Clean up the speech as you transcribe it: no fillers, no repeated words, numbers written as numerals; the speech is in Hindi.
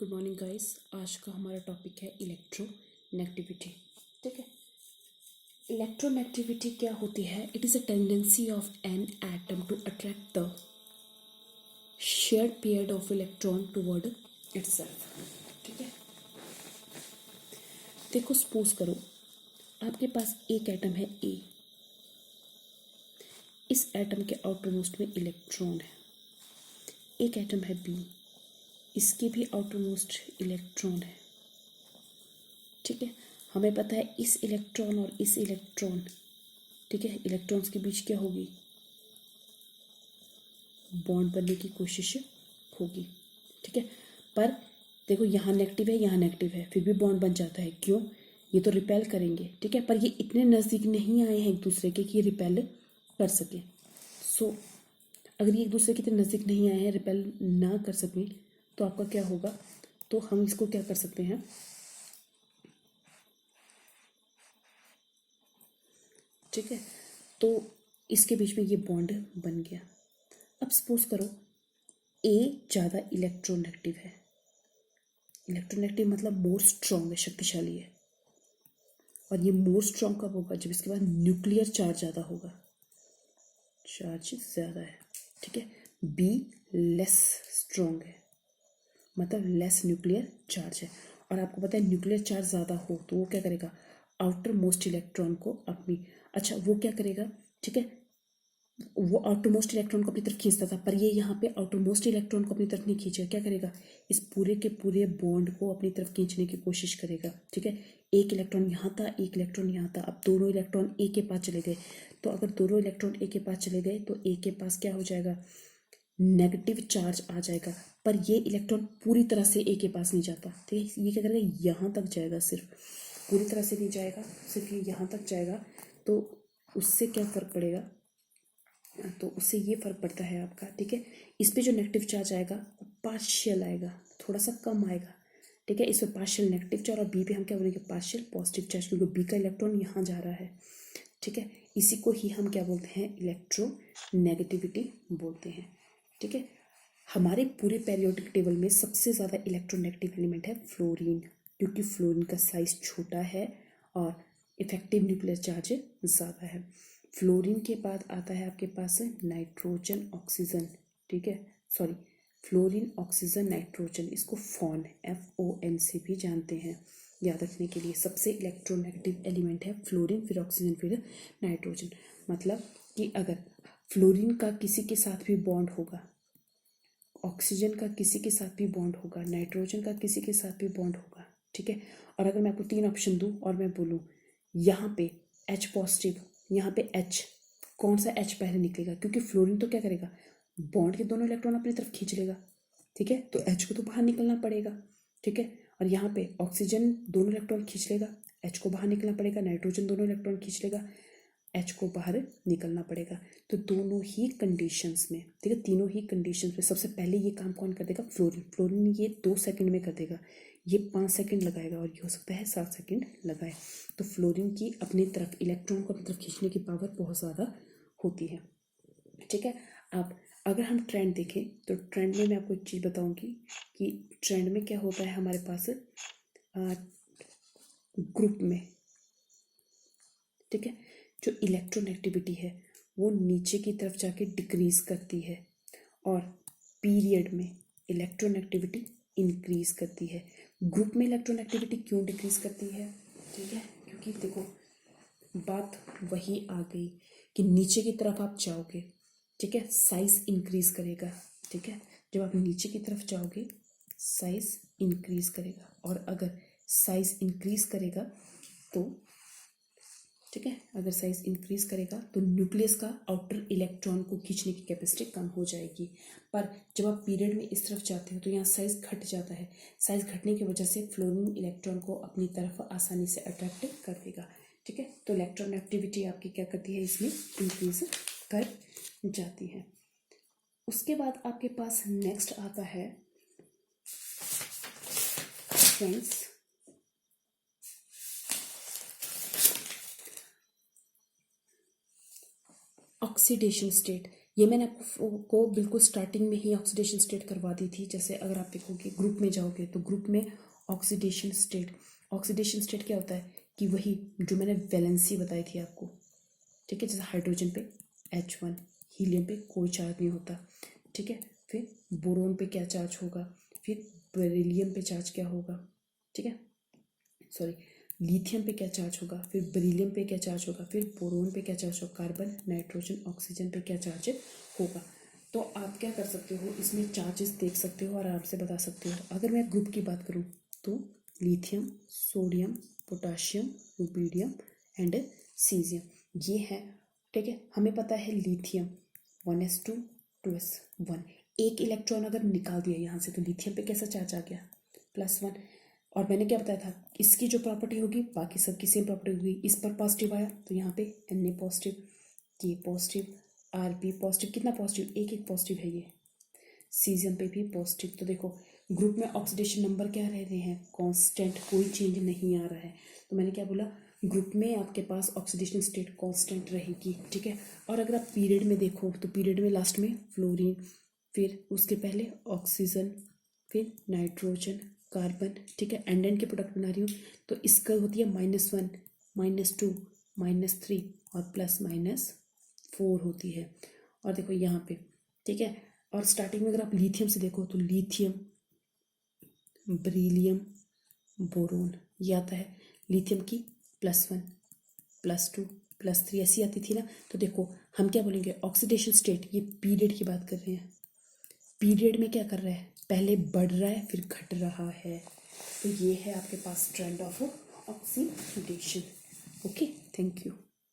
Good morning guys. आज का हमारा टॉपिक है इलेक्ट्रोनेगेटिविटी। ठीक है, इलेक्ट्रोनेगेटिविटी क्या होती है? It is a tendency of an atom to attract the shared pair of electron toward itself. ठीक है, देखो सपोज करो आपके पास एक एटम है ए, इस एटम के आउटर मोस्ट में इलेक्ट्रॉन है। एक एटम है बी, इसके भी आउटर मोस्ट इलेक्ट्रॉन है। ठीक है, हमें पता है इस इलेक्ट्रॉन और इस इलेक्ट्रॉन, ठीक है, इलेक्ट्रॉन्स के बीच क्या होगी? बॉन्ड बनने की कोशिश होगी। ठीक है, पर देखो यहाँ नेगेटिव है, यहाँ नेगेटिव है, फिर भी बॉन्ड बन जाता है। क्यों? ये तो रिपेल करेंगे। ठीक है, पर ये इतने नज़दीक नहीं आए हैं एक दूसरे के कि ये रिपेल कर सके। सो अगर ये एक दूसरे के इतने नज़दीक नहीं आए हैं, रिपेल ना कर सकें, तो आपका क्या होगा? तो हम इसको क्या कर सकते हैं? ठीक है, तो इसके बीच में ये बॉन्ड बन गया। अब सपोज करो ए ज़्यादा इलेक्ट्रोनेगेटिव है। इलेक्ट्रोनेगेटिव मतलब मोर स्ट्रॉन्ग है, शक्तिशाली है। और ये मोर स्ट्रॉन्ग कब होगा? जब इसके पास न्यूक्लियर चार्ज ज़्यादा होगा, चार्ज ज़्यादा है। ठीक है, बी लेस स्ट्रॉन्ग है, मतलब लेस न्यूक्लियर चार्ज है। और आपको पता है न्यूक्लियर चार्ज ज़्यादा हो तो वो क्या करेगा? आउटर मोस्ट इलेक्ट्रॉन को अपनी, अच्छा वो क्या करेगा? ठीक है, वो आउटर मोस्ट इलेक्ट्रॉन को अपनी तरफ खींचता था, पर ये यहाँ पे आउटर मोस्ट इलेक्ट्रॉन को अपनी तरफ नहीं खींचेगा। क्या करेगा? इस पूरे के पूरे बॉन्ड को अपनी तरफ खींचने की कोशिश करेगा। ठीक है, एक इलेक्ट्रॉन यहाँ था, एक इलेक्ट्रॉन यहाँ था, अब दोनों इलेक्ट्रॉन ए के पास चले गए। तो अगर दोनों इलेक्ट्रॉन ए के पास चले गए तो ए के पास क्या हो जाएगा? नेगेटिव चार्ज आ जाएगा। पर ये इलेक्ट्रॉन पूरी तरह से ए के पास नहीं जाता। ठीक है, ये क्या करेगा? यहाँ तक जाएगा, सिर्फ पूरी तरह से नहीं जाएगा, सिर्फ ये यहाँ तक जाएगा। तो उससे क्या फ़र्क पड़ेगा? तो उससे ये फ़र्क पड़ता है आपका। ठीक है, इस पे जो नेगेटिव चार्ज आएगा वो पार्शियल आएगा, थोड़ा सा कम आएगा। ठीक है, इस पे पार्शियल नेगेटिव चार्ज और बी पे हम क्या बोलेंगे? पार्शियल पॉजिटिव चार्ज, क्योंकि बी का इलेक्ट्रॉन यहाँ जा रहा है। ठीक है, इसी को ही हम क्या बोलते हैं? इलेक्ट्रोनेगेटिविटी बोलते हैं। ठीक है, हमारे पूरे पेरियोडिक टेबल में सबसे ज़्यादा इलेक्ट्रोनेगेटिव एलिमेंट है फ्लोरीन, क्योंकि फ्लोरीन का साइज छोटा है और इफेक्टिव न्यूक्लियर चार्ज ज़्यादा है। फ्लोरीन के बाद आता है आपके पास नाइट्रोजन, ऑक्सीजन। ठीक है, सॉरी, फ्लोरीन, ऑक्सीजन, नाइट्रोजन, इसको फॉन, FON से भी जानते हैं। याद रखने के लिए सबसे इलेक्ट्रोनेगेटिव एलिमेंट है फ्लोरीन, फिर ऑक्सीजन, फिर नाइट्रोजन। मतलब कि अगर फ्लोरीन का किसी के साथ भी बॉन्ड होगा, ऑक्सीजन का किसी के साथ भी बॉन्ड होगा, नाइट्रोजन का किसी के साथ भी बॉन्ड होगा। ठीक है, और अगर मैं आपको 3 ऑप्शन दूं और मैं बोलूं यहाँ पे H पॉजिटिव, यहाँ पे H, कौन सा H पहले निकलेगा? क्योंकि फ्लोरीन तो क्या करेगा? बॉन्ड के दोनों इलेक्ट्रॉन अपनी तरफ खींच लेगा। ठीक है, तो H को तो बाहर निकलना पड़ेगा। ठीक है, और यहाँ पे ऑक्सीजन दोनों इलेक्ट्रॉन खींच लेगा, H को बाहर निकलना पड़ेगा। नाइट्रोजन दोनों इलेक्ट्रॉन खींच लेगा, H को बाहर निकलना पड़ेगा। तो दोनों ही कंडीशंस में, ठीक है, तीनों ही कंडीशंस में सबसे पहले ये काम कौन कर देगा? फ्लोरीन। फ्लोरीन ये 2 सेकंड में कर देगा, ये 5 सेकंड लगाएगा और ये हो सकता है 7 सेकंड लगाए। तो फ्लोरीन की अपनी तरफ इलेक्ट्रॉन को अपनी तरफ खींचने की पावर बहुत ज़्यादा होती है। ठीक है, अब अगर हम ट्रेंड देखें तो ट्रेंड में मैं आपको एक चीज़ बताऊंगी कि ट्रेंड में क्या होता है हमारे पास ग्रुप में। ठीक है, जो इलेक्ट्रोनेगेटिविटी है वो नीचे की तरफ जाके डिक्रीज करती है और पीरियड में इलेक्ट्रोनेगेटिविटी इंक्रीज करती है। ग्रुप में इलेक्ट्रोनेगेटिविटी क्यों डिक्रीज करती है? ठीक है, क्योंकि देखो बात वही आ गई कि नीचे की तरफ आप जाओगे, ठीक है, साइज इंक्रीज करेगा। ठीक है, जब आप नीचे की तरफ जाओगे साइज इंक्रीज करेगा, और अगर साइज इंक्रीज करेगा तो, ठीक है, अगर साइज इंक्रीज करेगा तो न्यूक्लियस का आउटर इलेक्ट्रॉन को खींचने की कैपेसिटी कम हो जाएगी। पर जब आप पीरियड में इस तरफ जाते हो तो यहाँ साइज घट जाता है। साइज घटने की वजह से फ्लोरीन इलेक्ट्रॉन को अपनी तरफ आसानी से अट्रैक्ट कर देगा। ठीक है, तो इलेक्ट्रोनेगेटिविटी आपकी क्या करती है? इसमें इंक्रीज कर जाती है। उसके बाद आपके पास नेक्स्ट आता है फ्रेंड्स ऑक्सीडेशन स्टेट। ये मैंने आपको बिल्कुल स्टार्टिंग में ही ऑक्सीडेशन स्टेट करवा दी थी। जैसे अगर आप देखोगे ग्रुप में जाओगे तो ग्रुप में ऑक्सीडेशन स्टेट क्या होता है कि वही जो मैंने वैलेंसी बताई थी आपको, ठीक है। जैसे हाइड्रोजन पे H1, हीलियम पे कोई चार्ज नहीं होता, ठीक है। फिर बोरोन पे क्या चार्ज होगा, फिर बेरिलियम पे चार्ज क्या होगा, ठीक है, सॉरी, लिथियम पे क्या चार्ज होगा, फिर बेरिलियम पे क्या चार्ज होगा, फिर बोरोन पे क्या चार्ज होगा, कार्बन, नाइट्रोजन, ऑक्सीजन पे क्या चार्ज होगा। तो आप क्या कर सकते हो, इसमें चार्जेस देख सकते हो और आराम से बता सकते हो। अगर मैं ग्रुप की बात करूँ तो lithium, sodium, potassium, rubidium and caesium ये है, ठीक है। हमें पता है लिथियम 1s2 2s1, एक इलेक्ट्रॉन अगर निकाल दिया यहाँ से तो लिथियम पे कैसा चार्ज आ गया, +1। और मैंने क्या बताया था, इसकी जो प्रॉपर्टी होगी बाकी सबकी सेम प्रॉपर्टी होगी। इस पर पॉजिटिव आया तो यहाँ पे Na positive, K positive, Rp positive, कितना पॉजिटिव, एक पॉजिटिव है ये। सीजियम पे भी पॉजिटिव। तो देखो ग्रुप में ऑक्सीडेशन नंबर क्या रह रहे हैं, कांस्टेंट, कोई चेंज नहीं आ रहा है। तो मैंने क्या बोला, ग्रुप में आपके पास ऑक्सीडेशन स्टेट कांस्टेंट रहेगी, ठीक है। और अगर आप पीरियड में देखो तो पीरियड में लास्ट में फ्लोरीन, फिर उसके पहले ऑक्सीजन, फिर नाइट्रोजन, कार्बन, ठीक है, एंड के प्रोडक्ट बना रही हूँ तो इसका होती है -1, -2, -3 और +-4 होती है। और देखो यहाँ पे, ठीक है। और स्टार्टिंग में अगर आप लिथियम से देखो तो लिथियम, बेरिलियम, बोरोन, ये आता है। लिथियम की +1, +2, +3 ऐसी आती थी ना। तो देखो हम क्या बोलेंगे, ऑक्सीडेशन स्टेट, ये पीरियड की बात कर रहे हैं। पीरियड में क्या कर रहा है, पहले बढ़ रहा है फिर घट रहा है। तो ये है आपके पास trend of oxidation. Okay, thank you.